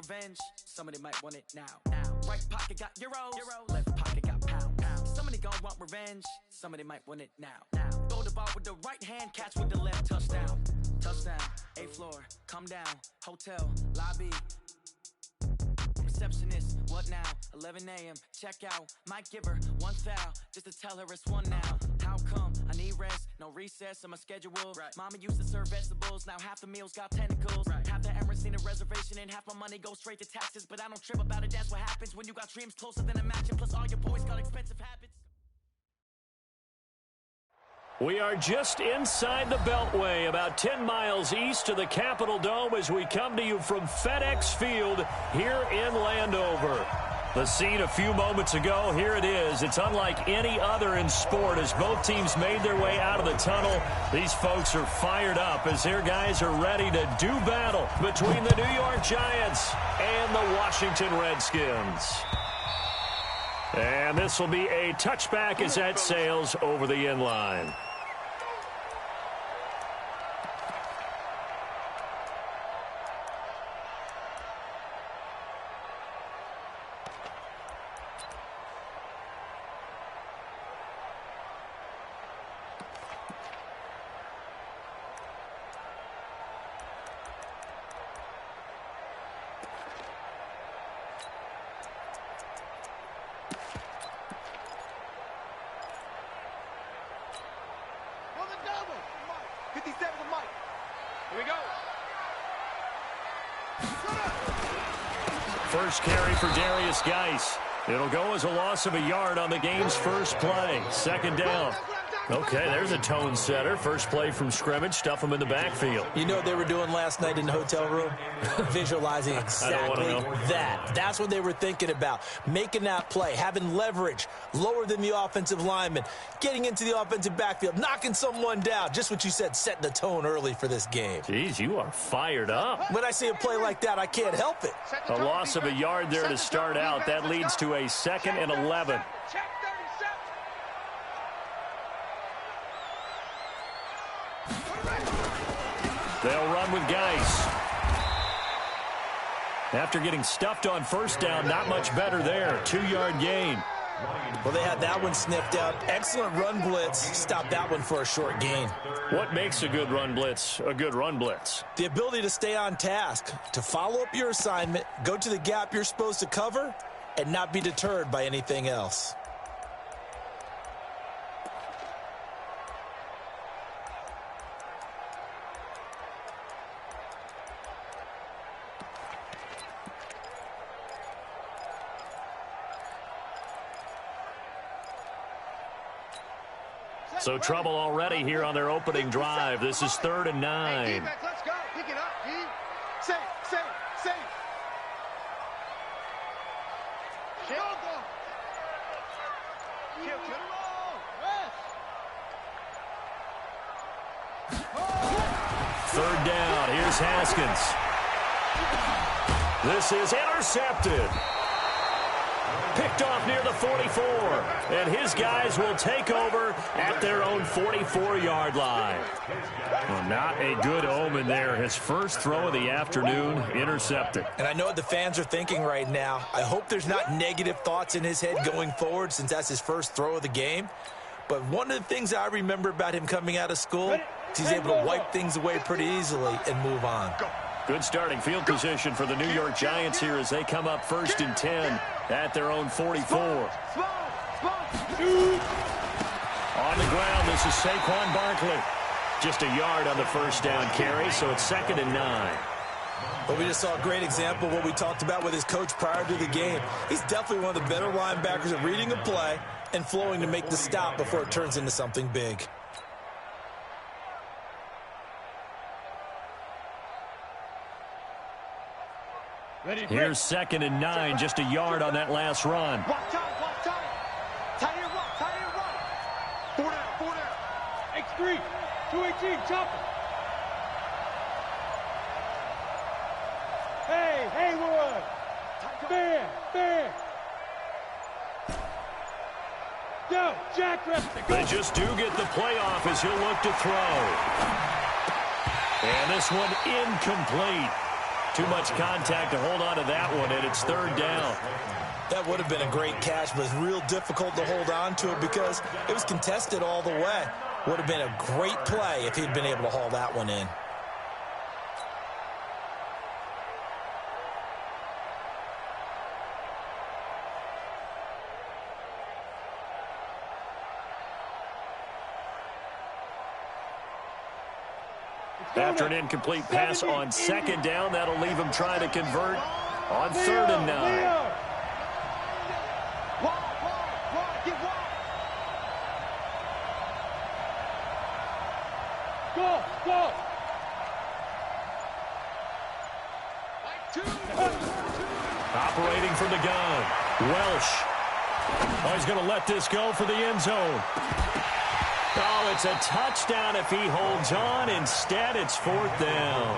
revenge. Somebody might want it now. Right pocket got euros, left pocket got pounds. Somebody gon' want revenge. Somebody might want it now. Throw the ball with the right hand, catch with the left. Touchdown, touchdown. 8th floor, come down. Hotel, lobby. Receptionist, what now? 11 a.m. Check out. Might give her one foul just to tell her it's one now. How come? I need rest, no recess in my schedule. Right. Mama used to serve vegetables, now half the meals got tentacles. Right. Half the Emirates need a reservation and half my money goes straight to taxes. But I don't trip about it, that's what happens when you got dreams closer than a matching. Plus all your boys got expensive habits. We are just inside the Beltway, about 10 miles east of the Capitol Dome as we come to you from FedEx Field here in Landover. The scene a few moments ago, here it is. It's unlike any other in sport as both teams made their way out of the tunnel. These folks are fired up as their guys are ready to do battle between the New York Giants and the Washington Redskins. And this will be a touchback as that sails over the end line. First carry for Darius Geis. It'll go as a loss of a yard on the game's first play. Second down. Okay, there's a tone setter. First play from scrimmage. Stuff them in the backfield. You know what they were doing last night in the hotel room? Visualizing exactly that. That's what they were thinking about. Making that play, having leverage, lower than the offensive lineman, getting into the offensive backfield, knocking someone down. Just what you said, setting the tone early for this game. Jeez, you are fired up. When I see a play like that, I can't help it. A loss of a yard there to start out. That leads to a 2nd and 11. They'll run with Geis. After getting stuffed on first down, not much better there. 2-yard gain. Well, they had that one sniffed out. Excellent run blitz. Stopped that one for a short gain. What makes a good run blitz a good run blitz? The ability to stay on task, to follow up your assignment, go to the gap you're supposed to cover, and not be deterred by anything else. So trouble already here on their opening drive. This is 3rd and 9. Hey, let's go. Pick it up, D. Safe. Kill. Third down. Here's Haskins. This is intercepted. Picked off near the 44. And his guys will take over at their own 44-yard line. Well, not a good omen there. His first throw of the afternoon intercepted. And I know what the fans are thinking right now. I hope there's not negative thoughts in his head going forward since that's his first throw of the game. But one of the things I remember about him coming out of school is he's able to wipe things away pretty easily and move on. Good starting field position for the New York Giants here as they come up 1st and 10 at their own 44. On the ground, this is Saquon Barkley. Just a yard on the first down carry, so it's 2nd and 9. But we just saw a great example of what we talked about with his coach prior to the game. He's definitely one of the better linebackers at reading a play and flowing to make the stop before it turns into something big. Here's 2nd and 9, just a yard on that last run. Walk tight. Tight end run. 4 down. X3, 218, chopper. Hey, Haywood. Fair. Go, Jack Preston. They just do get the playoff as he'll look to throw. And this one incomplete. too much contact to hold on to that one, and it's third down. That would have been a great catch, but it's real difficult to hold on to it because it was contested all the way. Would have been a great play if he'd been able to haul that one in. After an incomplete pass on second down, that'll leave him trying to convert on third and 9. Go, go. Operating from the gun, Welsh. Oh, he's going to let this go for the end zone. Oh, it's a touchdown if he holds on. Instead, it's fourth down.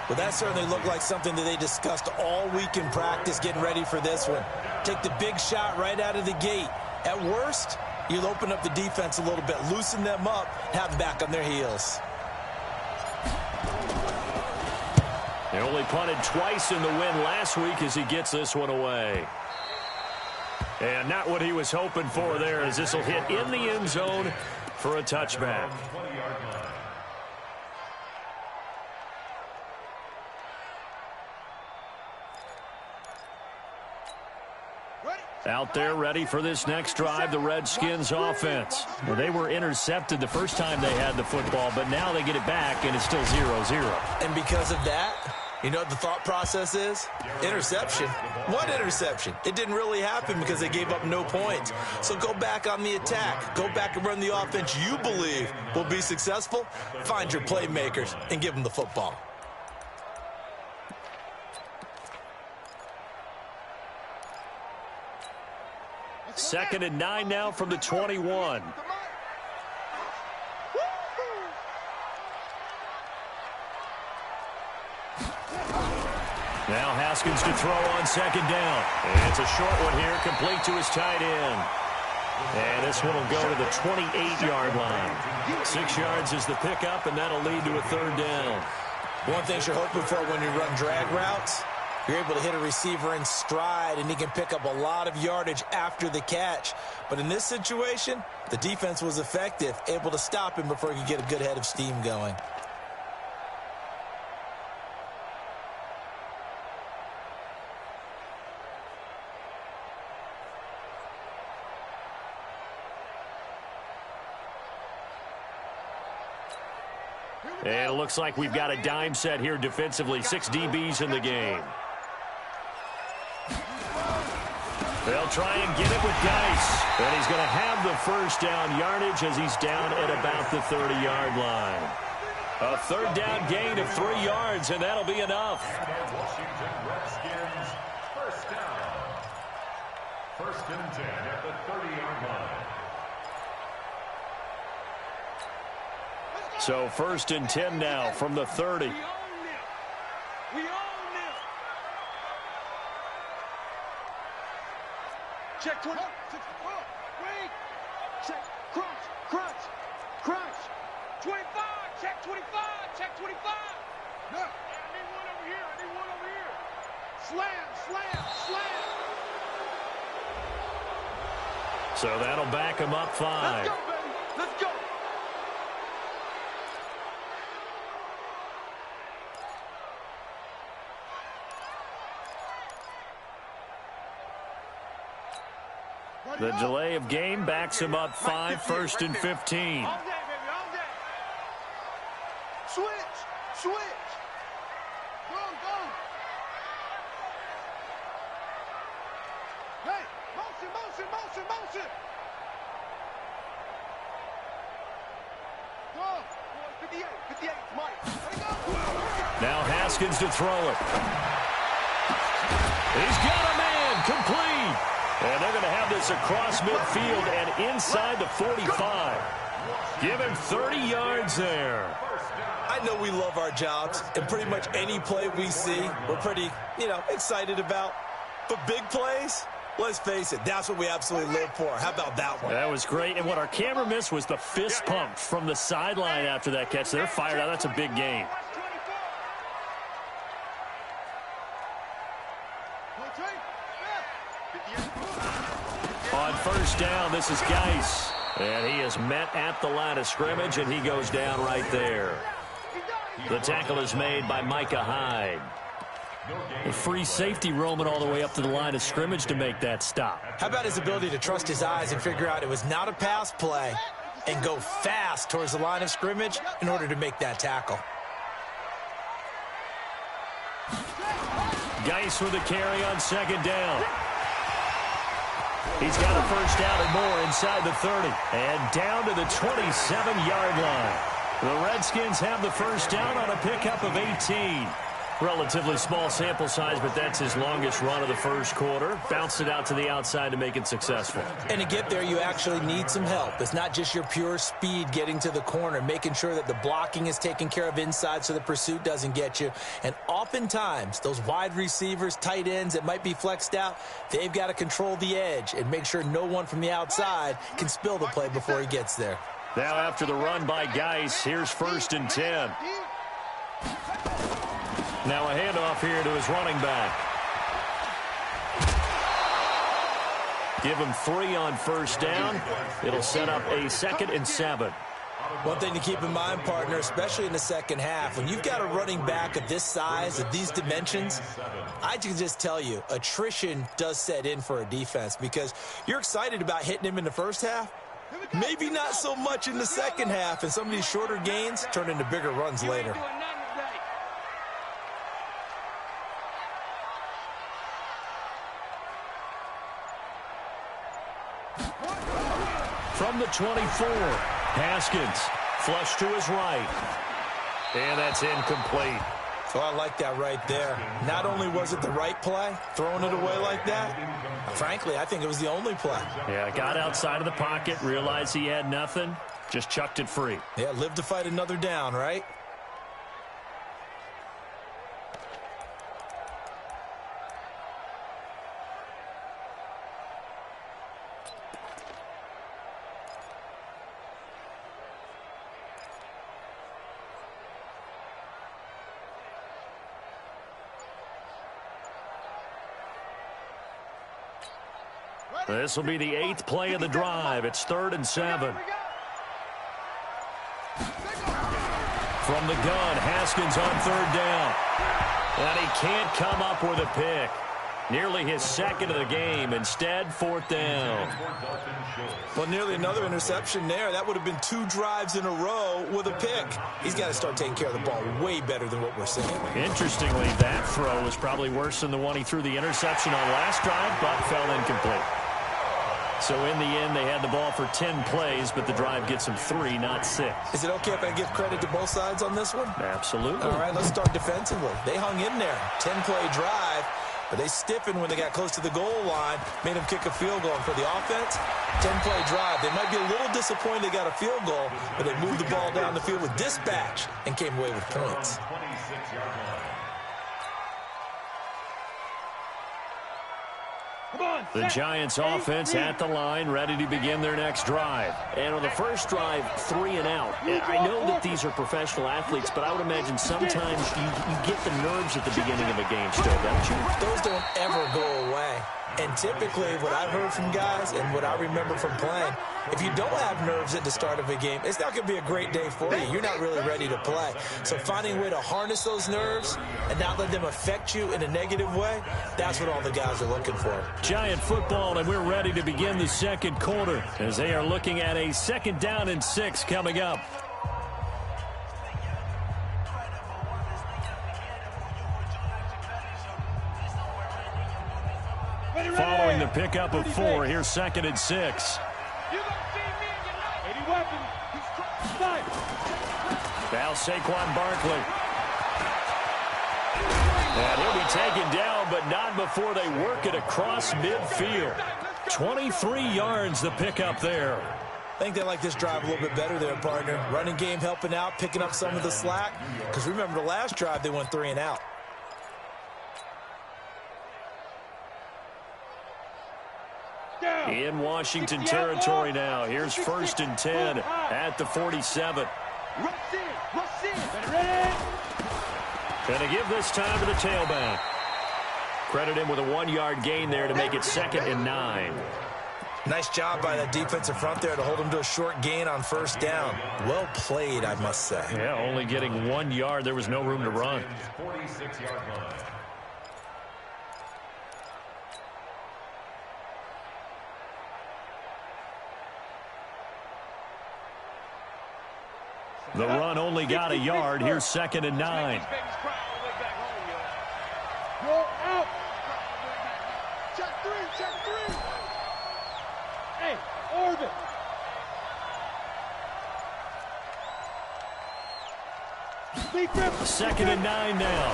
Well, that certainly looked like something that they discussed all week in practice getting ready for this one. Take the big shot right out of the gate. At worst, you'll open up the defense a little bit, loosen them up, have them back on their heels. They only punted twice in the win last week as he gets this one away. And not what he was hoping for there, as this will hit in the end zone for a touchback. Out there ready for this next drive, the Redskins offense. Well, they were intercepted the first time they had the football, but now they get it back, and it's still 0-0. And because of that, you know what the thought process is? Interception. What interception? It didn't really happen because they gave up no points. So go back on the attack. Go back and run the offense you believe will be successful. Find your playmakers and give them the football. Second and 9 now from the 21. Now Haskins to throw on second down. And it's a short one here, complete to his tight end. And this one will go to the 28-yard line. 6 yards is the pickup, and that'll lead to a third down. One thing you're hoping for when you run drag routes, you're able to hit a receiver in stride, and he can pick up a lot of yardage after the catch. But in this situation, the defense was effective, able to stop him before he could get a good head of steam going. And it looks like we've got a dime set here defensively. 6 DBs in the game. They'll try and get it with Dice. And he's going to have the first down yardage as he's down at about the 30-yard line. A third down gain of 3 yards, and that'll be enough. Washington Redskins, first down. First and 10 at the 30-yard line. So first and 10 now from the 30. We own them. Check 20. Wait. Check. Crunch. 25. Check 25. Check 25. No. I need one over here. Slam. So that'll back him up 5. Let's go, baby. Let's go. The delay of game backs him up 5, first and 15. All day, baby, all day. Switch. Go. Hey, motion. Go. 58, Mike. Let it go. Now Haskins to throw it. He's got a man, complete. And they're going to have this across midfield and inside the 45. Give him 30 yards there. I know we love our jobs, and pretty much any play we see, we're pretty, excited about. But big plays, let's face it, that's what we absolutely live for. How about that one? That was great. And what our camera missed was the fist pump from the sideline after that catch. They're fired out. That's a big game. On first down, this is Geis. And he is met at the line of scrimmage, and he goes down right there. The tackle is made by Micah Hyde. A free safety roaming all the way up to the line of scrimmage to make that stop. How about his ability to trust his eyes and figure out it was not a pass play and go fast towards the line of scrimmage in order to make that tackle. Geis with a carry on second down. He's got a first down and more inside the 30. And down to the 27-yard line. The Redskins have the first down on a pickup of 18. Relatively small sample size, but that's his longest run of the first quarter. Bounced it out to the outside to make it successful. And to get there, you actually need some help. It's not just your pure speed getting to the corner, making sure that the blocking is taken care of inside so the pursuit doesn't get you. And oftentimes, those wide receivers, tight ends that might be flexed out, they've got to control the edge and make sure no one from the outside can spill the play before he gets there. Now after the run by Geis, here's first and 10. Now a handoff here to his running back. Give him 3 on first down. It'll set up a 2nd and 7. One thing to keep in mind, partner, especially in the second half, when you've got a running back of this size, of these dimensions, I can just tell you, attrition does set in for a defense because you're excited about hitting him in the first half. Maybe not so much in the second half, and some of these shorter gains turn into bigger runs later. From the 24, Haskins, flush to his right. And that's incomplete. So I like that right there. Not only was it the right play, throwing it away like that, frankly, I think it was the only play. Yeah, got outside of the pocket, realized he had nothing, just chucked it free. Yeah, live to fight another down, right? This will be the 8th play of the drive. It's 3rd and 7. From the gun, Haskins on 3rd down. And he can't come up with a pick. Nearly his 2nd of the game. Instead, 4th down. Well, nearly another interception there. That would have been 2 drives in a row with a pick. He's got to start taking care of the ball way better than what we're seeing. Interestingly, that throw was probably worse than the one he threw the interception on last drive, but fell incomplete. So in the end, they had the ball for 10 plays, but the drive gets them 3, not 6. Is it okay if I give credit to both sides on this one? Absolutely. All right, let's start defensively. They hung in there. 10-play drive, but they stiffened when they got close to the goal line, made them kick a field goal. And for the offense, 10-play drive. They might be a little disappointed they got a field goal, but they moved the ball down the field with dispatch and came away with points. The Giants offense at the line, ready to begin their next drive. And on the first drive, 3 and out. I know that these are professional athletes, but I would imagine sometimes you get the nerves at the beginning of a game still, don't you? Those don't ever go away. And typically, what I've heard from guys and what I remember from playing, if you don't have nerves at the start of a game, it's not going to be a great day for you. You're not really ready to play. So finding a way to harness those nerves and not let them affect you in a negative way, that's what all the guys are looking for. Giant football, and we're ready to begin the second quarter as they are looking at a 2nd down and 6 coming up. Following the pickup of 4, here's 2nd and 6. Now Saquon Barkley. And he'll be taken down, but not before they work it across midfield. 23 yards the pickup there. I think they like this drive a little bit better there, partner. Running game helping out, picking up some of the slack. Because remember the last drive, they went 3 and out. In Washington territory now. Here's 1st and 10 at the 47. Going to give this time to the tailback. Credit him with a 1-yard gain there to make it 2nd and 9. Nice job by that defensive front there to hold him to a short gain on 1st down. Well played, I must say. Yeah, only getting 1 yard. There was no room to run. 46-yard line. The run only got a yard. Here's 2nd and 9. Roll out. Check 3, check 3. Hey, orbit. Defense. 2nd and 9 now.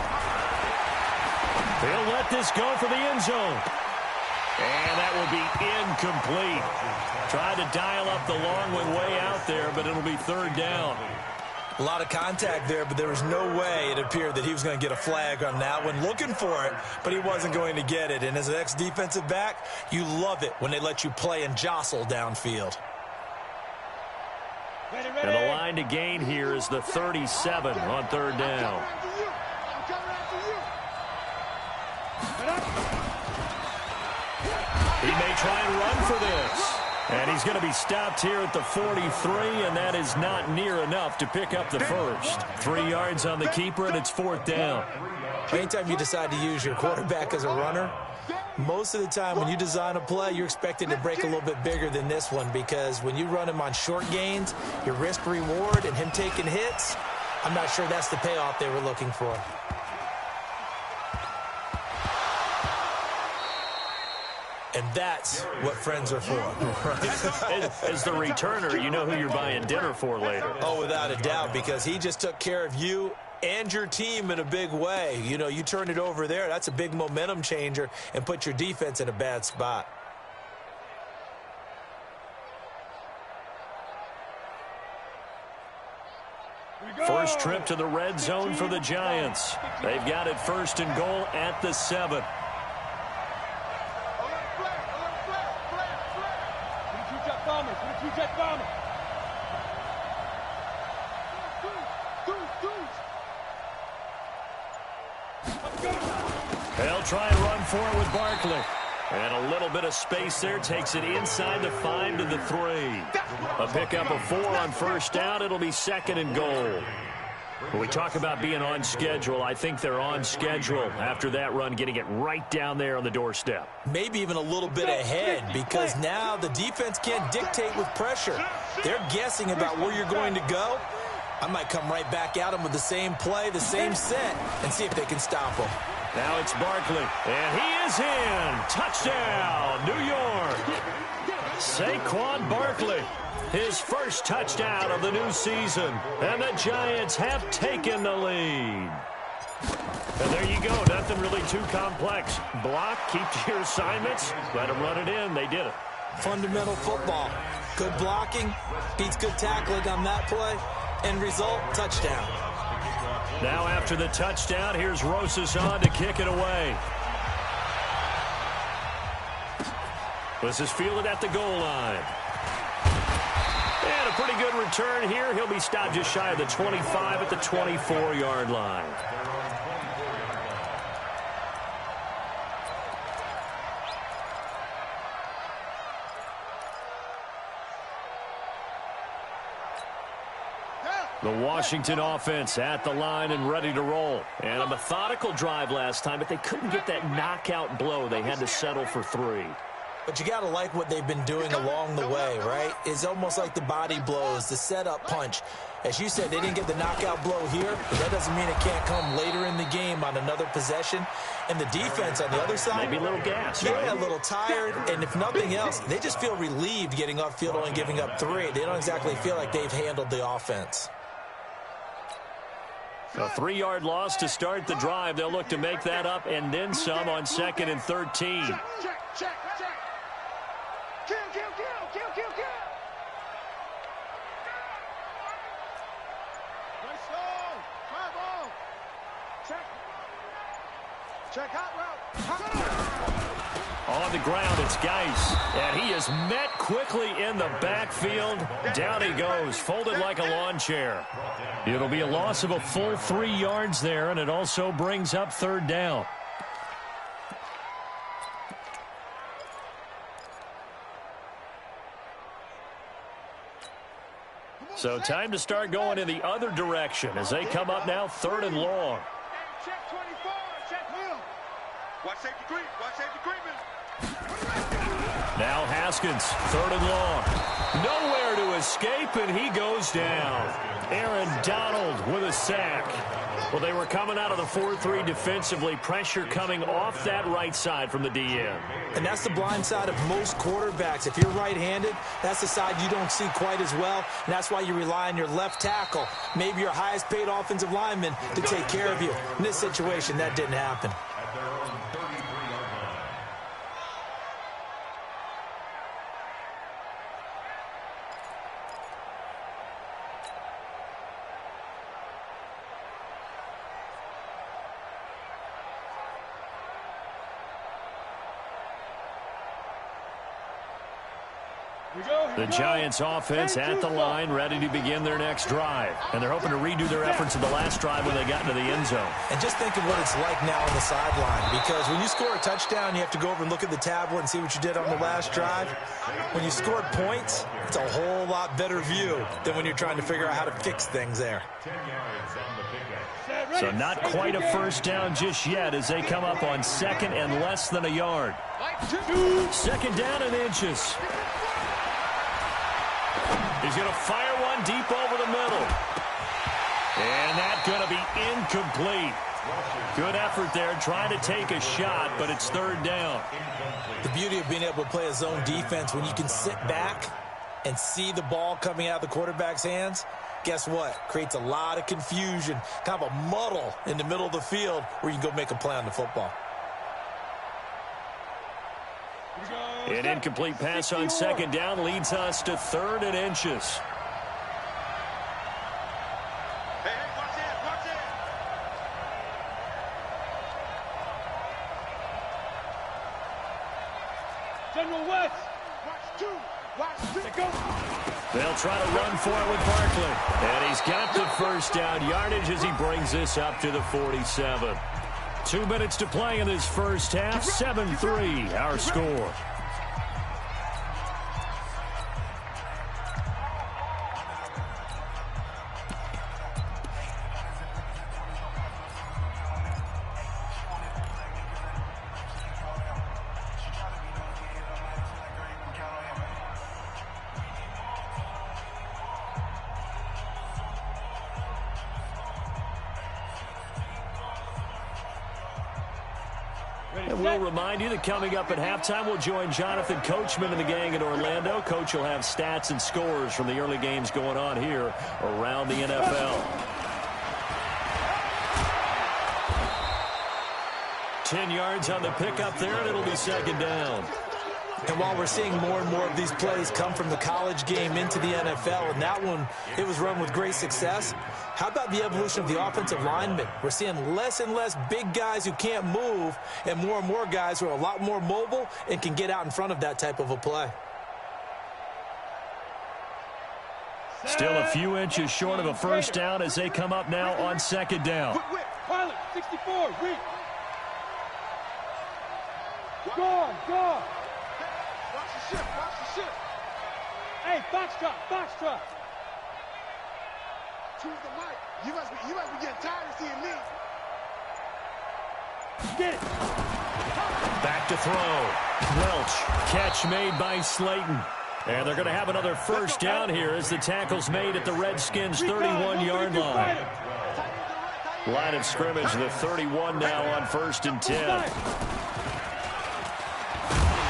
They'll let this go for the end zone. And that will be incomplete. Tried to dial up the long one way out there, but it'll be 3rd down. A lot of contact there, but there was no way it appeared that he was going to get a flag on that one. Looking for it, but he wasn't going to get it. And as an ex-defensive back, you love it when they let you play and jostle downfield. And the line to gain here is the 37 on 3rd down. He may try and run for this. And he's going to be stopped here at the 43, and that is not near enough to pick up the first. 3 yards on the keeper, and it's 4th down. Anytime you decide to use your quarterback as a runner, most of the time when you design a play, you're expected to break a little bit bigger than this one, because when you run him on short gains, your risk-reward and him taking hits, I'm not sure that's the payoff they were looking for. And that's what friends are for. As the returner, you know who you're buying dinner for later. Oh, without a doubt, because he just took care of you and your team in a big way. You know, you turn it over there, that's a big momentum changer and put your defense in a bad spot. First trip to the red zone for the Giants. They've got it 1st and goal at the 7. They'll try and run for it with Barkley. And a little bit of space there. Takes it inside the 5 to the 3. A pickup of 4 on 1st down. It'll be 2nd and goal. When we talk about being on schedule, I think they're on schedule after that run, getting it right down there on the doorstep. Maybe even a little bit ahead, because now the defense can't dictate with pressure. They're guessing about where you're going to go. I might come right back at them with the same play, the same set, and see if they can stop them. Now it's Barkley, and he is in. Touchdown, New York. Saquon Barkley, his first touchdown of the new season. And the Giants have taken the lead. And there you go. Nothing really too complex. Block, keep to your assignments, let them run it in. They did it. Fundamental football. Good blocking, beats good tackling on that play. End result, touchdown. Now after the touchdown, here's Rosas on to kick it away. This is fielded at the goal line. And a pretty good return here. He'll be stopped just shy of the 25 at the 24-yard line. The Washington offense at the line and ready to roll. And a methodical drive last time, but they couldn't get that knockout blow. They had to settle for 3. But you got to like what they've been doing along the way, right? It's almost like the body blows, the setup punch. As you said, they didn't get the knockout blow here, but that doesn't mean it can't come later in the game on another possession. And the defense on the other side, maybe a little gas, yeah, right? A little tired. And if nothing else, they just feel relieved getting upfield, only giving up 3. They don't exactly feel like they've handled the offense. A 3-yard loss to start the drive. They'll look to make that up and then some on 2nd and 13. Check. Kill. Nice throw. Fire ball. Check out route. On the ground, it's Geis. And he is met quickly in the backfield. Down he goes, folded like a lawn chair. It'll be a loss of a full 3 yards there, and it also brings up 3rd down. So time to start going in the other direction as they come up now 3rd and long. Check 24. Check Will. Watch safety creep. Watch safety creeping. Now Haskins, 3rd and long. Nowhere to escape, and he goes down. Aaron Donald with a sack. Well, they were coming out of the 4-3 defensively. Pressure coming off that right side from the DN. And that's the blind side of most quarterbacks. If you're right-handed, that's the side you don't see quite as well. And that's why you rely on your left tackle, maybe your highest-paid offensive lineman, to take care of you. In this situation, that didn't happen. At their own 33-yard line. The Giants offense at the line, ready to begin their next drive. And they're hoping to redo their efforts in the last drive when they got into the end zone. And just think of what it's like now on the sideline, because when you score a touchdown, you have to go over and look at the tablet and see what you did on the last drive. When you scored points, it's a whole lot better view than when you're trying to figure out how to fix things there. 10 yards on the pickup. So not quite a first down just yet as they come up on 2nd and less than a yard. 2nd down and inches. He's going to fire one deep over the middle. And that's going to be incomplete. Good effort there, trying to take a shot, but it's 3rd down. The beauty of being able to play a zone defense, when you can sit back and see the ball coming out of the quarterback's hands, guess what? Creates a lot of confusion, kind of a muddle in the middle of the field where you can go make a play on the football. An incomplete pass on 2nd down leads us to 3rd and inches. Hey, watch it, watch it. General West. Watch 2. Watch 2. Go. They'll try to run for it with Barkley. And he's got the first down yardage as he brings this up to the 47. 2 minutes to play in this first half. 7-3 our score. And we'll remind you that coming up at halftime, we'll join Jonathan Coachman and the gang in Orlando. Coach will have stats and scores from the early games going on here around the NFL. 10 yards on the pickup there, and it'll be 2nd down. And while we're seeing more and more of these plays come from the college game into the NFL, and that one, it was run with great success, how about the evolution of the offensive linemen? We're seeing less and less big guys who can't move and more guys who are a lot more mobile and can get out in front of that type of a play. Still a few inches short of a first down as they come up now on 2nd down. Pilot, 64, read. Go. Watch the ship. Hey, Foxtrot. Choose the mic. You must be getting tired of seeing me. Get it. Back to throw. Welch. Catch made by Slayton. And they're going to have another first down here as the tackle's made at the Redskins' 31-yard line. Line of scrimmage, the 31 now on 1st and 10.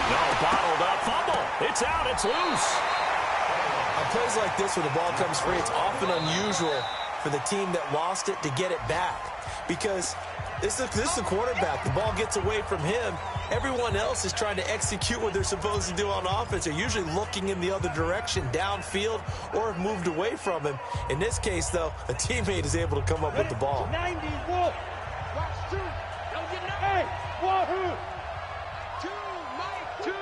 No, bottled up fumble. It's out. It's loose. On plays like this where the ball comes free, it's often unusual for the team that lost it to get it back. Because this is the quarterback. The ball gets away from him. Everyone else is trying to execute what they're supposed to do on offense. They're usually looking in the other direction, downfield, or have moved away from him. In this case, though, a teammate is able to come up with the ball. 90, Wolf. Watch 2. Hey, Wahoo. 2, Mike, 2.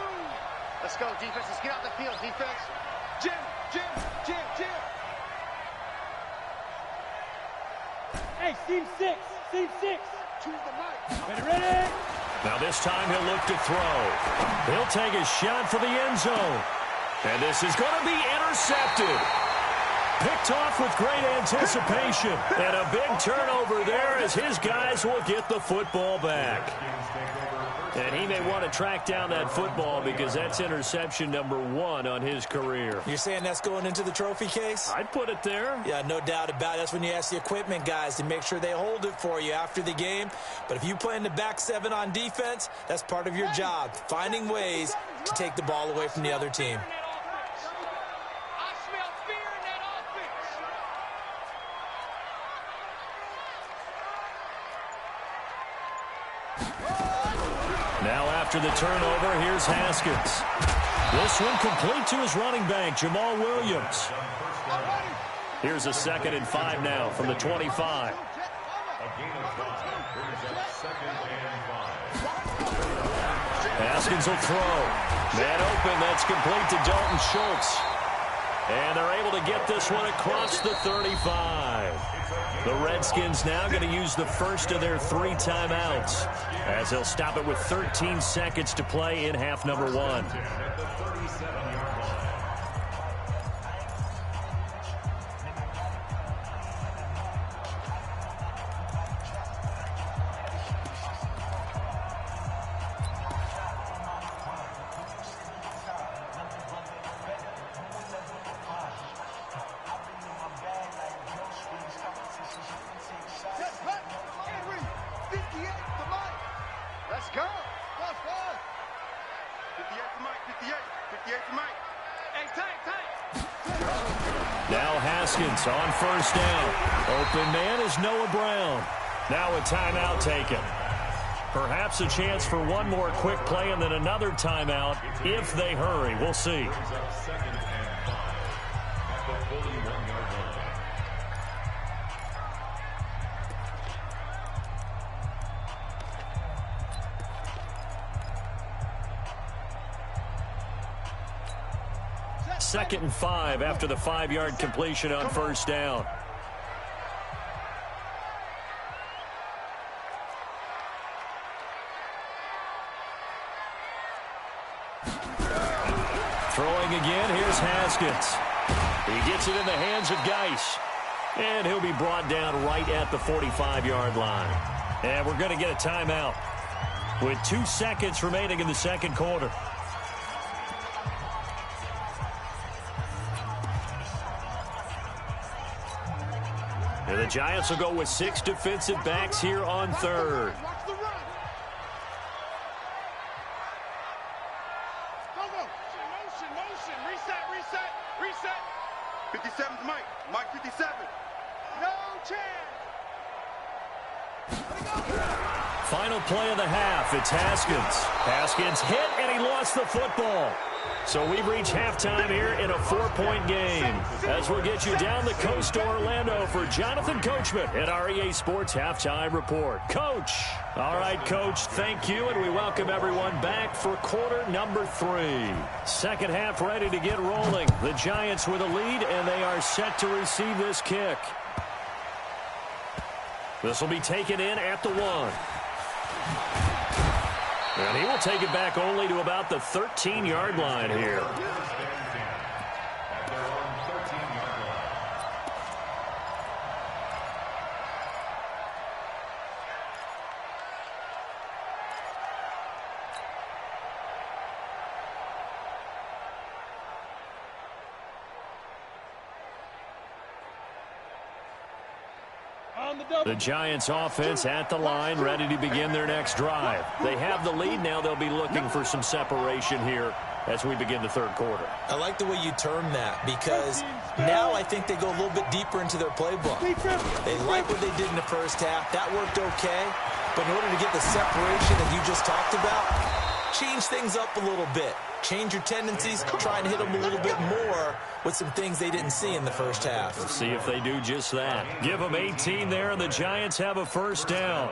Let's go, defense. Let's get out the field, defense. Jim. Hey, seam 6. Choose the mic. Ready? Now this time he'll look to throw. He'll take a shot for the end zone. And this is going to be intercepted. Picked off with great anticipation. And a big turnover there as his guys will get the football back. And he may want to track down that football because that's interception number 1 on his career. You're saying that's going into the trophy case? I'd put it there. Yeah, no doubt about it. That's when you ask the equipment guys to make sure they hold it for you after the game. But if you play in the back 7 on defense, that's part of your job, finding ways to take the ball away from the other team. Now after the turnover, here's Haskins. This one complete to his running back, Jamal Williams. Here's a 2nd and 5 now from the 25. Haskins will throw. Man open, that's complete to Dalton Schultz. And they're able to get this one across the 35. The Redskins now going to use the first of their 3 timeouts as they'll stop it with 13 seconds to play in half number 1. Let's go. Let's go. 58 for Mike. 58. 58 for Mike. Hey, tank. Now Haskins on first down. Open man is Noah Brown. Now a timeout taken. Perhaps a chance for one more quick play and then another timeout if they hurry. We'll see. Second and 5 after the 5-yard completion on first down. Throwing again, here's Haskins. He gets it in the hands of Geis. And he'll be brought down right at the 45-yard line. And we're going to get a timeout with 2 seconds remaining in the second quarter. And the Giants will go with 6 defensive backs here on third. Reset. 57's Mike. Mike 57. No chance. Final play of the half. It's Haskins. Haskins hit, and he lost the football. So we've reached halftime here in a 4-point game. As we'll get you down the coast to Orlando for Jonathan Coachman at our EA Sports Halftime Report. Coach. All right, Coach, thank you, and we welcome everyone back for quarter number 3. Second half ready to get rolling. The Giants with a lead, and they are set to receive this kick. This will be taken in at the 1. And he will take it back only to about the 13-yard line here. The Giants offense at the line, ready to begin their next drive. They have the lead. Now they'll be looking for some separation here as we begin the third quarter. I like the way you term that because now I think they go a little bit deeper into their playbook. They like what they did in the first half. That worked okay. But in order to get the separation that you just talked about, change things up a little bit. Change your tendencies, try and hit them a little bit more with some things they didn't see in the first half. Let's see if they do just that. Give them 18 there, and the Giants have a first down.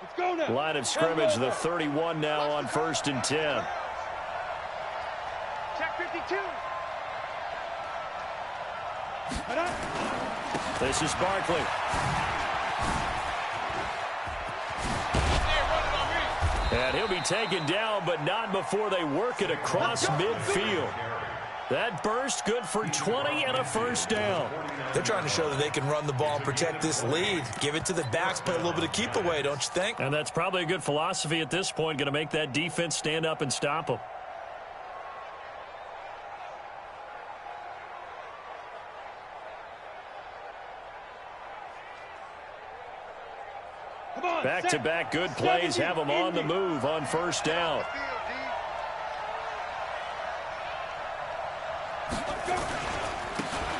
Let's go now. Line of scrimmage, the 31 now on 1st and 10. Check 52. This is Barkley. And he'll be taken down, but not before they work it across midfield. That burst good for 20 and a first down. They're trying to show that they can run the ball and protect this lead. Give it to the backs, play a little bit of keep away, don't you think? And that's probably a good philosophy at this point, going to make that defense stand up and stop them. Back-to-back good plays have them on the move on first down.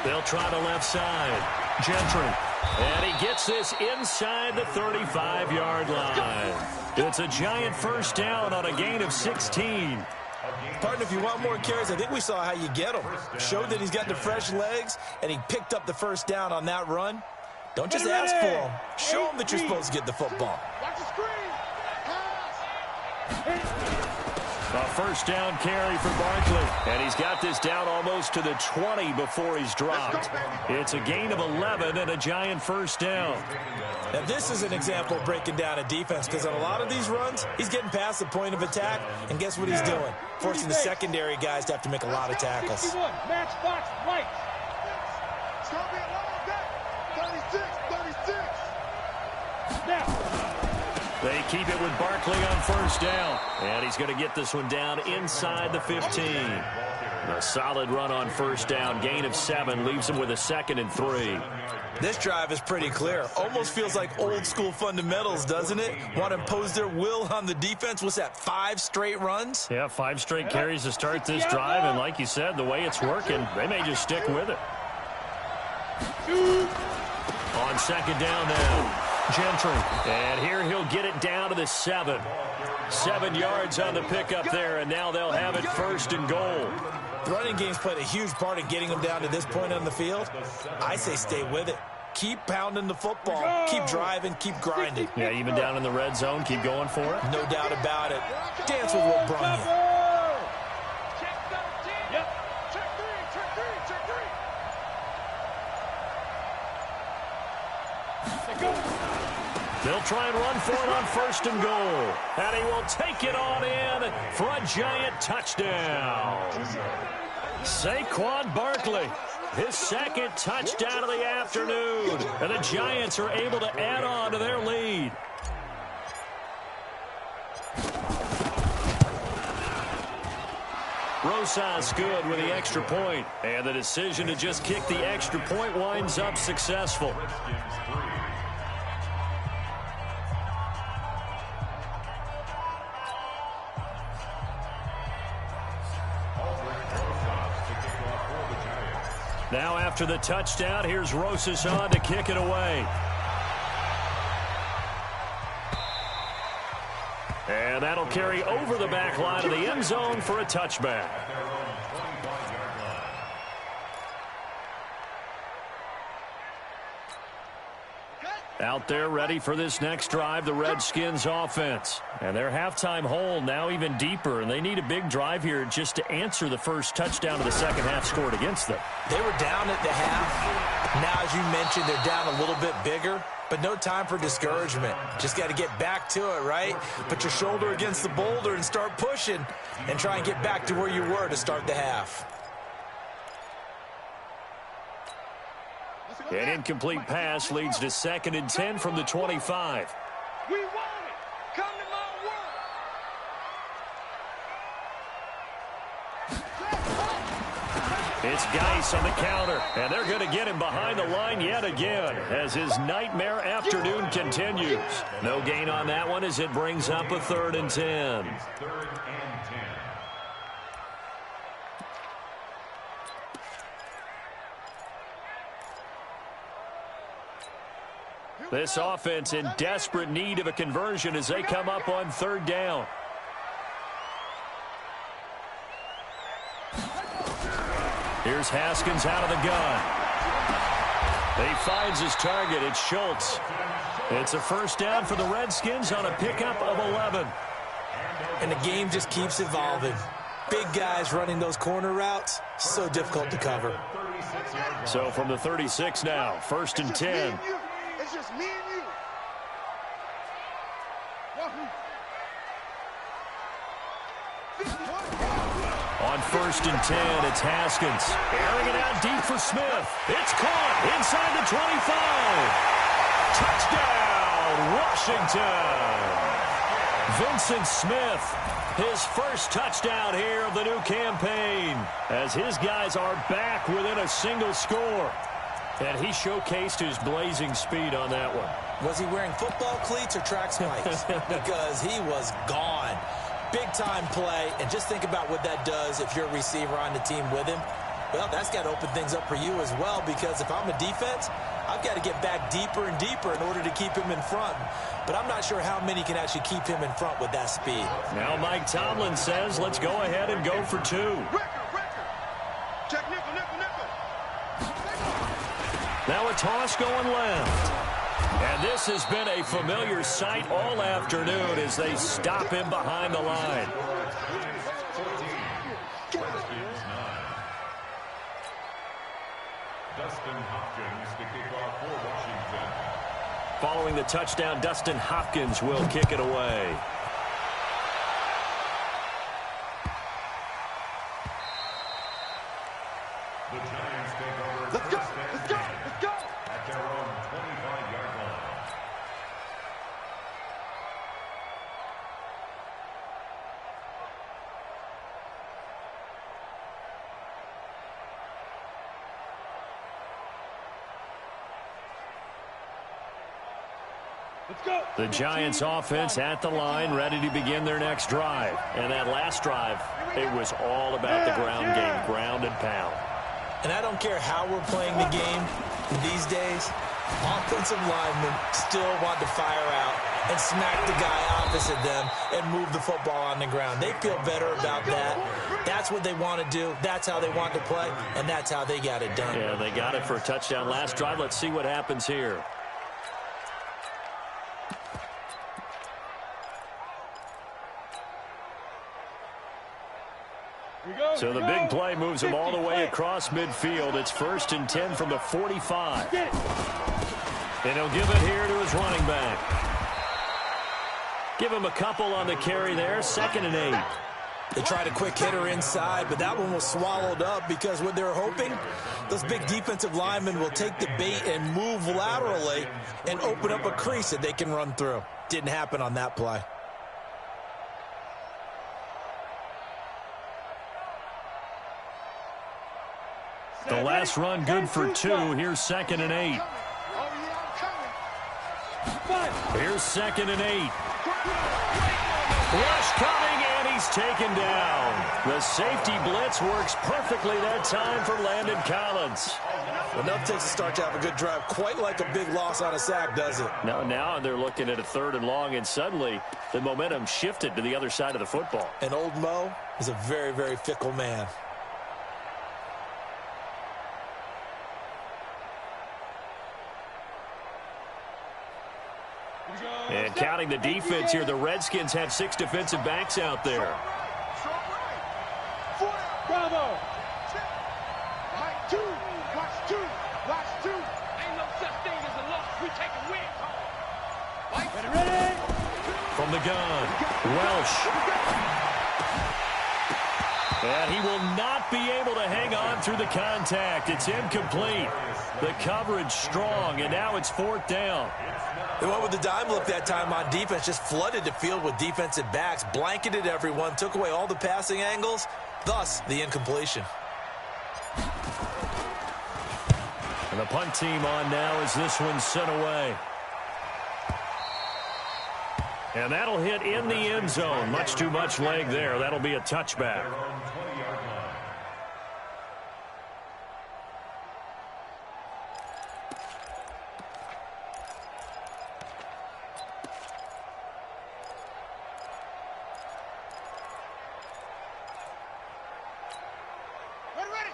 They'll try the left side. Gentry. And he gets this inside the 35-yard line. It's a giant first down on a gain of 16. Partner, if you want more carries, I think we saw how you get them. Showed that he's got the fresh legs, and he picked up the first down on that run. Don't just ask for him. Show him that you're supposed to get the football. Watch the screen. A first down carry for Barkley. And he's got this down almost to the 20 before he's dropped. It's a gain of 11 and a giant first down. Now, this is an example of breaking down a defense, because on a lot of these runs, he's getting past the point of attack, and guess what he's doing? Forcing the secondary guys to have to make a lot of tackles. 61, match box, right. It's going to be a long day. 36. Now. They keep it with Barkley on first down. And he's going to get this one down inside the 15. A solid run on first down. Gain of 7 leaves him with a 2nd and 3. This drive is pretty clear. Almost feels like old school fundamentals, doesn't it? Want to impose their will on the defense. What's that, 5 straight runs? Yeah, 5 straight carries to start this drive. And like you said, the way it's working, they may just stick with it. On second down now. Gentry. And here he'll get it down to the 7. 7 yards on the pickup there, and now they'll have it first and goal. The running game's played a huge part in getting them down to this point on the field. I say stay with it. Keep pounding the football. Keep driving. Keep grinding. Yeah, even down in the red zone, keep going for it. No doubt about it. Dance with what brung you. They'll try and run for it on first and goal. And he will take it on in for a giant touchdown. Saquon Barkley, his 2nd touchdown of the afternoon. And the Giants are able to add on to their lead. Rosas good with the extra point. And the decision to just kick the extra point winds up successful. Now after the touchdown, here's Rosas on to kick it away. And that'll carry over the back line of the end zone for a touchback. Out there ready for this next drive, the Redskins offense. And their halftime hole now even deeper, and they need a big drive here just to answer the first touchdown of the second half scored against them. They were down at the half. Now, as you mentioned, they're down a little bit bigger, but no time for discouragement. Just got to get back to it, right? Put your shoulder against the boulder and start pushing and try and get back to where you were to start the half. An incomplete pass leads to 2nd and 10 from the 25. We want it. Come to my work. It's Geis on the counter, and they're going to get him behind the line yet again as his nightmare afternoon continues. No gain on that one as it brings up a 3rd and 10. This offense in desperate need of a conversion as they come up on 3rd down. Here's Haskins out of the gun. He finds his target. It's Schultz. It's a first down for the Redskins on a pickup of 11. And the game just keeps evolving. Big guys running those corner routes, so difficult to cover. So from the 36 now, 1st and 10. It's just me and you. On 1st and 10, it's Haskins. Airing it out deep for Smith. It's caught inside the 25. Touchdown, Washington. Vincent Smith, his first touchdown here of the new campaign, as his guys are back within a single score. And he showcased his blazing speed on that one. Was he wearing football cleats or track spikes? Because he was gone. Big-time play, and just think about what that does if you're a receiver on the team with him. Well, that's got to open things up for you as well, because if I'm a defense, I've got to get back deeper and deeper in order to keep him in front. But I'm not sure how many can actually keep him in front with that speed. Now Mike Tomlin says, let's go ahead and go for 2. Check nickel, nickel, nickel. Now a toss going left. And this has been a familiar sight all afternoon as they stop him behind the line. Dustin Hopkins to kick off for Washington. Following the touchdown, Dustin Hopkins will kick it away. The Giants take over. Let's go, let's go, let's go. At their own 25-yard line. Let's go. The Giants offense at the line, ready to begin their next drive. And that last drive, it was all about the ground game, ground and pound. And I don't care how we're playing the game these days, offensive linemen still want to fire out and smack the guy opposite them and move the football on the ground. They feel better about that. That's what they want to do. That's how they want to play, and that's how they got it done. Yeah, they got it for a touchdown last drive. Let's see what happens here. So the big play moves them all the way across midfield. It's 1st and 10 from the 45. And he'll give it here to his running back. Give him a couple on the carry there. 2nd and 8. They tried a quick hitter inside, but that one was swallowed up because what they're hoping, those big defensive linemen will take the bait and move laterally and open up a crease that they can run through. Didn't happen on that play. The last run good for 2. Here's 2nd and 8. Here's 2nd and 8. Rush coming, and he's taken down. The safety blitz works perfectly that time for Landon Collins. Enough takes a start to have a good drive, quite like a big loss on a sack, does it? Now they're looking at a 3rd and long, and suddenly the momentum shifted to the other side of the football. And old Mo is a very, very fickle man. And counting the defense here, the Redskins have 6 defensive backs out there. Bravo. Mike 2. Watch 2. Watch 2. Ain't no such thing as a loss. We take a win. Mike, ready? From the gun, Welsh. And he will not be able to hang on through the contact. It's incomplete. The coverage strong, and now it's 4th down. They went with the dime look that time on defense, just flooded the field with defensive backs, blanketed everyone, took away all the passing angles, thus the incompletion. And the punt team on now as this one's sent away. And that'll hit in the end zone. Much too much leg there. That'll be a touchback.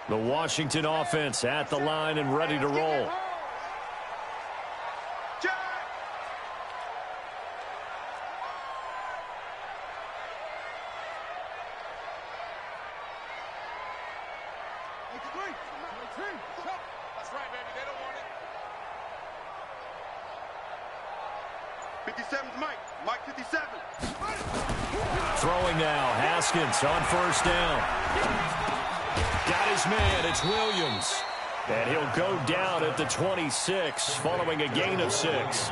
The Washington offense at the line and ready to roll. That's right, baby. They don't want it. 57's Mike. Mike 57. Throwing now. Haskins on first down. Got his man. It's Williams. And he'll go down at the 26 following a gain of 6.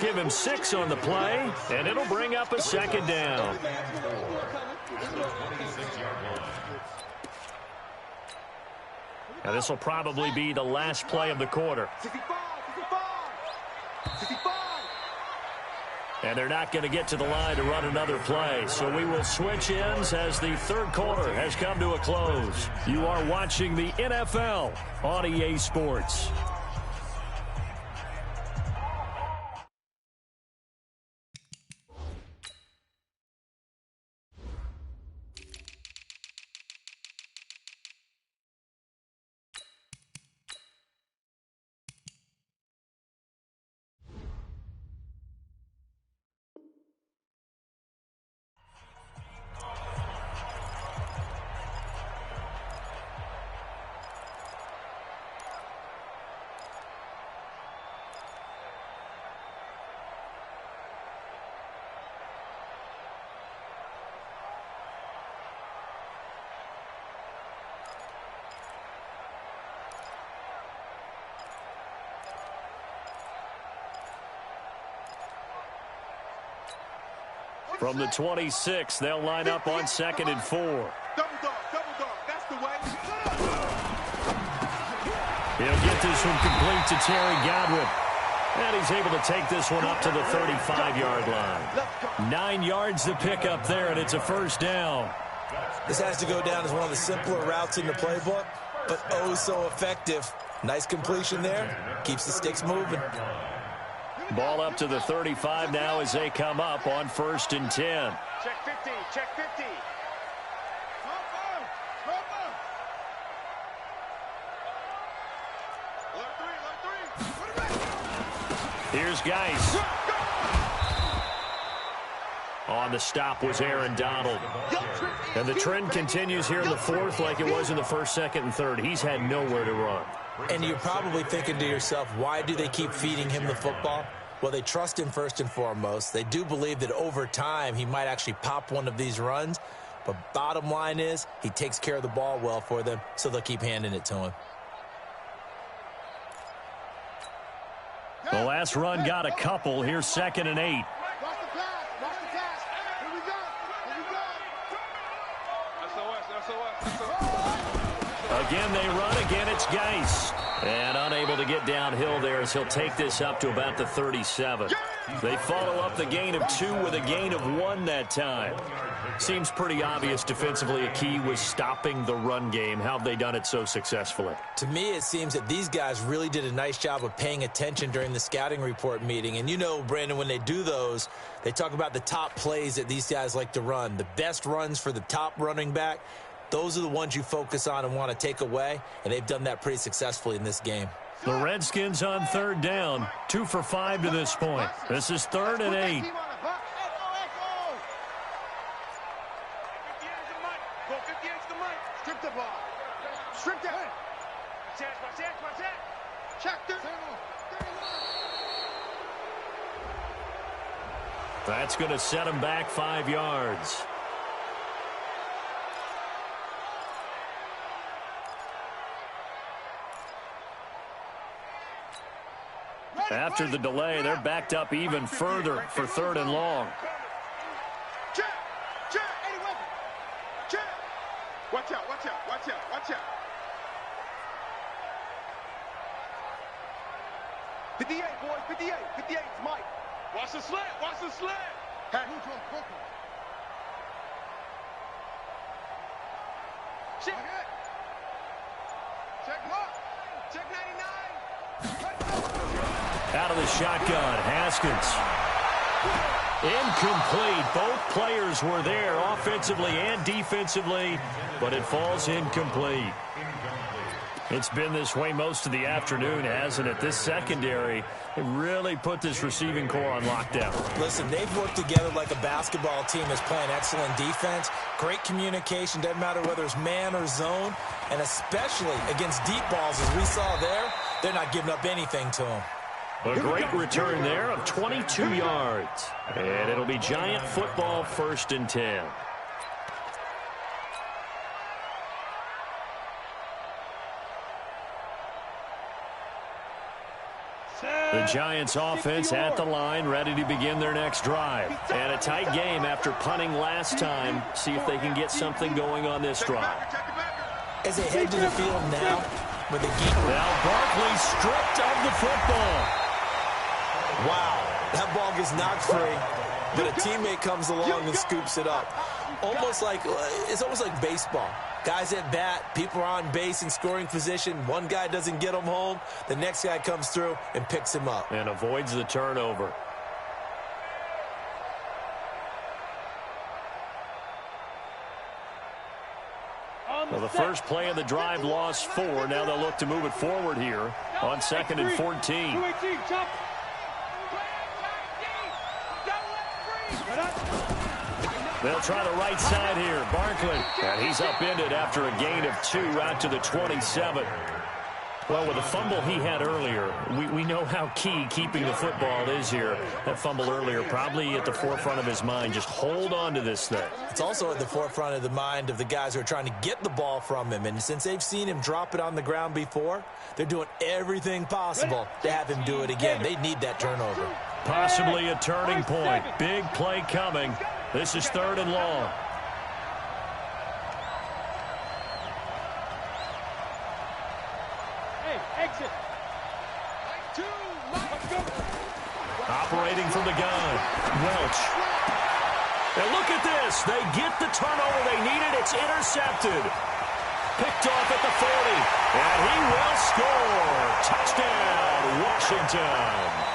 Give him 6 on the play, and it'll bring up a second down. Now this will probably be the last play of the quarter. 65. 65. And they're not going to get to the line to run another play. So we will switch ends as the third quarter has come to a close. You are watching the NFL on EA Sports. From the 26, they'll line up on 2nd and 4. Double dog. That's the way. He'll get this one complete to Terry Godwin. And he's able to take this one up to the 35-yard line. 9 yards to pick up there, and it's a first down. This has to go down as one of the simpler routes in the playbook, but oh so effective. Nice completion there. Keeps the sticks moving. Ball up to the 35 now as they come up on 1st and 10. Check 50. Check 50. Here's Geis. On the stop was Aaron Donald. And the trend continues here in the 4th like it was in the 1st, 2nd, and 3rd. He's had nowhere to run. And you're probably thinking to yourself, why do they keep feeding him the football? Well, they trust him first and foremost. They do believe that over time he might actually pop one of these runs. But bottom line is he takes care of the ball well for them, so they'll keep handing it to him. The last run got a couple. Here's 2nd and 8. Watch the pass. Here we go. SOS. Again, they run. Again, it's Geis. And unable to get downhill there as he'll take this up to about the 37. They follow up the gain of 2 with a gain of 1 that time. Seems pretty obvious defensively a key was stopping the run game. How have they done it so successfully? To me, it seems that these guys really did a nice job of paying attention during the scouting report meeting. And you know, Brandon, when they do those, they talk about the top plays that these guys like to run. The best runs for the top running back. Those are the ones you focus on and want to take away, and they've done that pretty successfully in this game. The Redskins on 3rd down, 2 for 5 to this point. This is 3rd and 8. Strip the ball. Strip that. Check this. That's going to set him back 5 yards. After the delay, they're backed up even further for 3rd and long. Check. Any weapon. Check. Watch out. 58, boys. 58. 58 is Mike. Watch the slant. Hey. Check what? Check 99. Out of the shotgun, Haskins. Incomplete. Both players were there offensively and defensively, but it falls incomplete. It's been this way most of the afternoon, hasn't it? This secondary really put this receiving core on lockdown. Listen, they've worked together like a basketball team that's playing excellent defense. Great communication, doesn't matter whether it's man or zone. And especially against deep balls, as we saw there, they're not giving up anything to them. A great return there of 22 yards. And it'll be Giant football, 1st and 10. The Giants offense at the line, ready to begin their next drive. And a tight game after punting last time. See if they can get something going on this drive. As they head to the field now, with the now Barkley stripped of the football. Wow, that ball gets knocked free, but a teammate comes along and scoops it up. It's almost like baseball. Guys at bat, people are on base in scoring position. One guy doesn't get him home. The next guy comes through and picks him up. And avoids the turnover. Well, the first play of the drive lost 4. Now they'll look to move it forward here on 2nd and 14. They'll try the right side here. Barkley. And he's upended after a gain of 2 out to the 27. Well, with the fumble he had earlier, we know how key keeping the football is here. That fumble earlier probably at the forefront of his mind. Just hold on to this thing. It's also at the forefront of the mind of the guys who are trying to get the ball from him. And since they've seen him drop it on the ground before, they're doing everything possible to have him do it again. They need that turnover. Possibly a turning point. Big play coming. This is 3rd and long. Exit. Operating from the gun. Welch. And look at this. They get the turnover they needed. It's intercepted. Picked off at the 40. And he will score. Touchdown, Washington.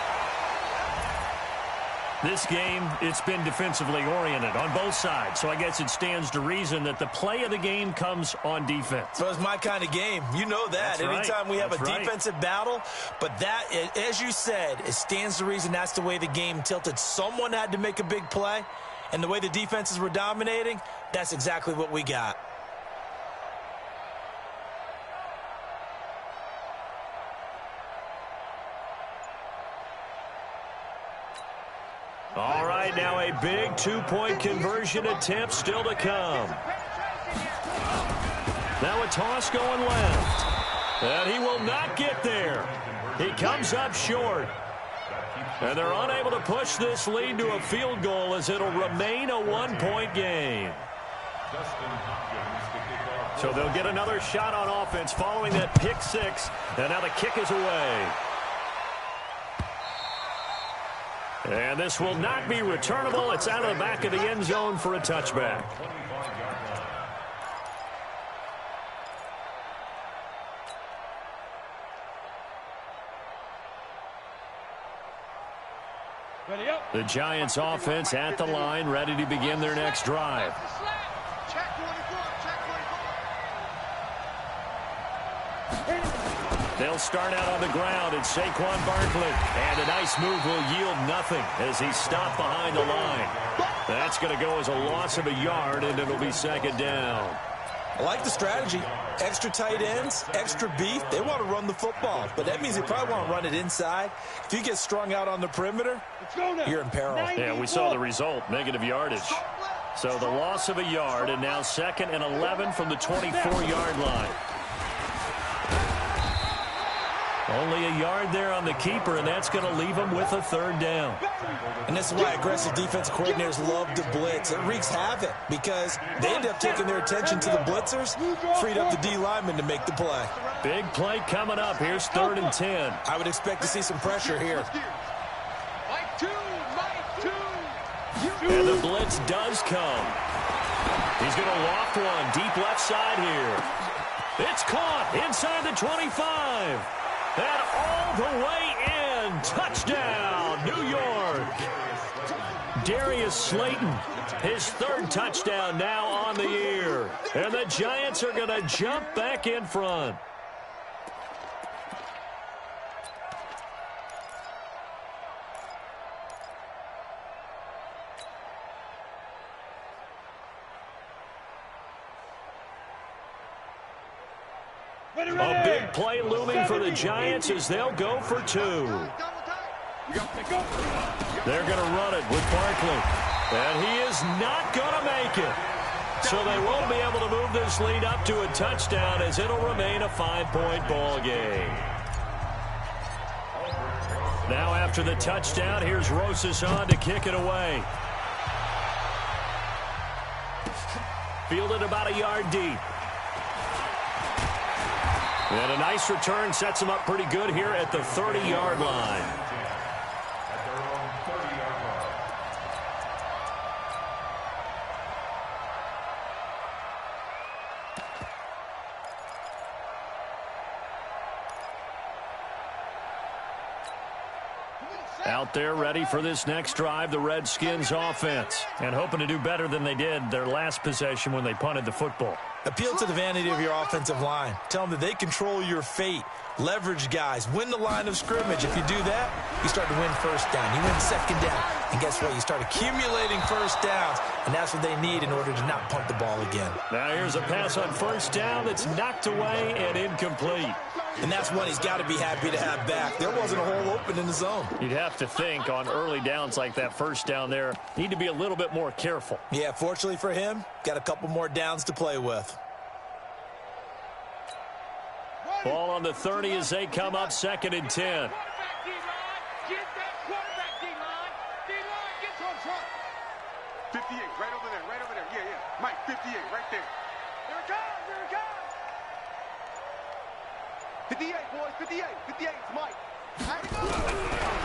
This game, it's been defensively oriented on both sides, so I guess it stands to reason that the play of the game comes on defense. So it's my kind of game. You know that. That's anytime we have That's a defensive battle, but that, as you said, it stands to reason that's the way the game tilted. Someone had to make a big play, and the way the defenses were dominating, that's exactly what we got. All right, now a big 2-point conversion attempt still to come. Now a toss going left. And he will not get there. He comes up short. And they're unable to push this lead to a field goal as it'll remain a 1-point game. So they'll get another shot on offense following that pick 6. And now the kick is away. And this will not be returnable. It's out of the back of the end zone for a touchback. The Giants offense at the line, ready to begin their next drive. They'll start out on the ground, and Saquon Barkley. And a nice move will yield nothing as he's stopped behind the line. That's going to go as a loss of a yard, and it'll be 2nd down. I like the strategy. Extra tight ends, extra beef. They want to run the football, but that means they probably want to run it inside. If you get strung out on the perimeter, you're in peril. Yeah, we saw the result, negative yardage. So the loss of a yard, and now 2nd and 11 from the 24-yard line. Only a yard there on the keeper, and that's going to leave him with a 3rd down. And this is why aggressive defense coordinators love to blitz. It wreaks havoc because they end up taking their attention to the blitzers, freed up the D lineman to make the play. Big play coming up. Here's 3rd and 10. I would expect to see some pressure here. And the blitz does come. He's going to loft one deep left side here. It's caught inside the 25. And all the way in. Touchdown, New York. Darius Slayton, his 3rd touchdown now on the year. And the Giants are going to jump back in front. A big play looming for the Giants as they'll go for 2. They're going to run it with Barkley. And he is not going to make it. So they won't be able to move this lead up to a touchdown as it'll remain a 5-point ball game. Now after the touchdown, here's Rosas on to kick it away. Fielded about a yard deep. And a nice return sets him up pretty good here at the 30-yard line. Out there ready for this next drive, the Redskins offense. And hoping to do better than they did their last possession when they punted the football. Appeal to the vanity of your offensive line. Tell them that they control your fate. Leverage guys. Win the line of scrimmage. If you do that, you start to win first down. You win second down. And guess what? You start accumulating first downs. And that's what they need in order to not punt the ball again. Now here's a pass on first down that's knocked away and incomplete. And that's one he's got to be happy to have back. There wasn't a hole open in the zone. You'd have to think on early downs like that first down there, need to be a little bit more careful. Yeah, fortunately for him, got a couple more downs to play with. Ball on the 30 as they come up 2nd and 10. 58, right over there. Yeah. Mike, 58, right there. Here it comes. 58, boys, 58. 58, it's Mike.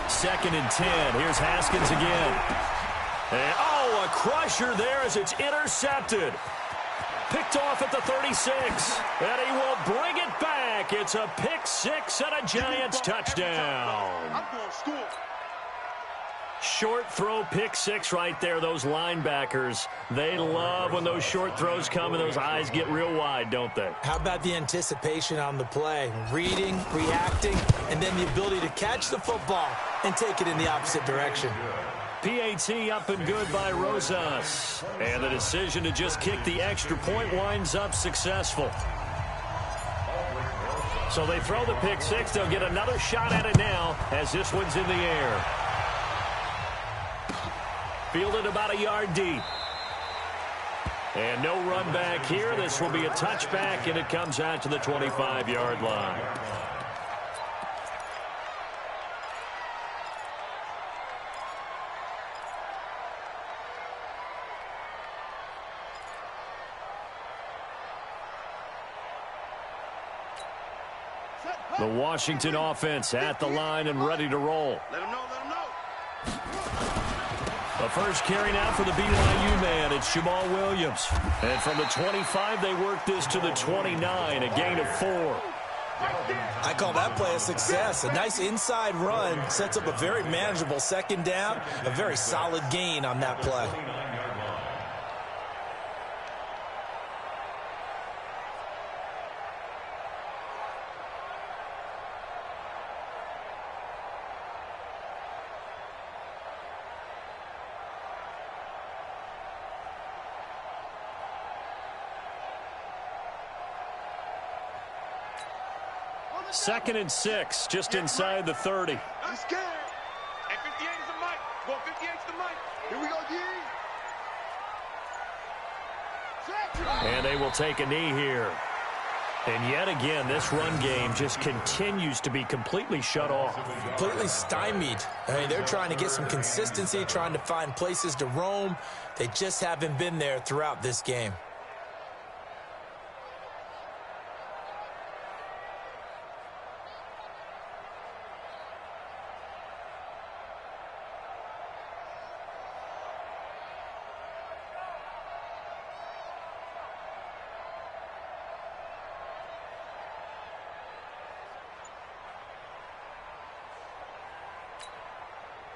2nd and 10. Here's Haskins again. And, oh, a crusher there as it's intercepted. Picked off at the 36. And he will bring it back. It's a pick six and a Giants touchdown. I'm going to score. Short throw pick six right there. Those linebackers, they love when those short throws come and those eyes get real wide, don't they? How about the anticipation on the play? Reading, reacting, and then the ability to catch the football and take it in the opposite direction. PAT up and good by Rosas. And the decision to just kick the extra point winds up successful. So they throw the pick six. They'll get another shot at it now as this one's in the air. Fielded about a yard deep. And no run back here. This will be a touchback, and it comes out to the 25-yard line. The Washington offense at the line and ready to roll. Let him know. The first carry now for the BYU man. It's Jamal Williams. And from the 25, they work this to the 29, a gain of 4. I call that play a success. A nice inside run sets up a very manageable second down. A very solid gain on that play. Second and 6, just inside the 30. I'm scared. And 58 is the mic. Well, 58 is the mic. Here we go, G. And they will take a knee here. And yet again, this run game just continues to be completely shut off. Completely stymied. I mean, they're trying to get some consistency, trying to find places to roam. They just haven't been there throughout this game.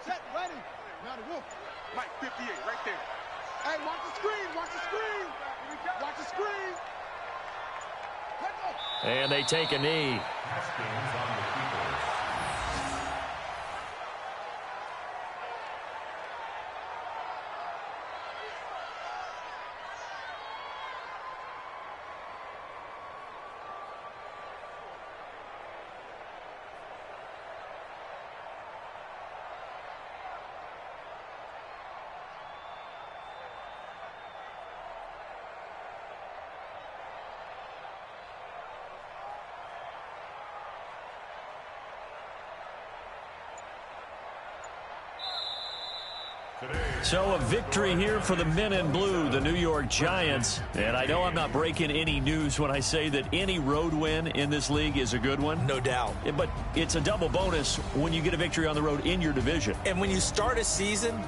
Set, ready. Now the wolf. Mike, 58, right there. Hey, watch the screen. Watch the screen. Watch the screen. And they take a knee. So a victory here for the men in blue, the New York Giants. And I know I'm not breaking any news when I say that any road win in this league is a good one. No doubt. But it's a double bonus when you get a victory on the road in your division. And when you start a season,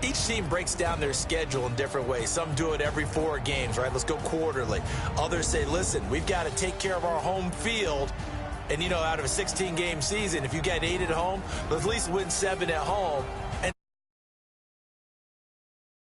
each team breaks down their schedule in different ways. Some do it every 4 games, right? Let's go quarterly. Others say, listen, we've got to take care of our home field. And, you know, out of a 16-game season, if you get 8 at home, let's at least win 7 at home.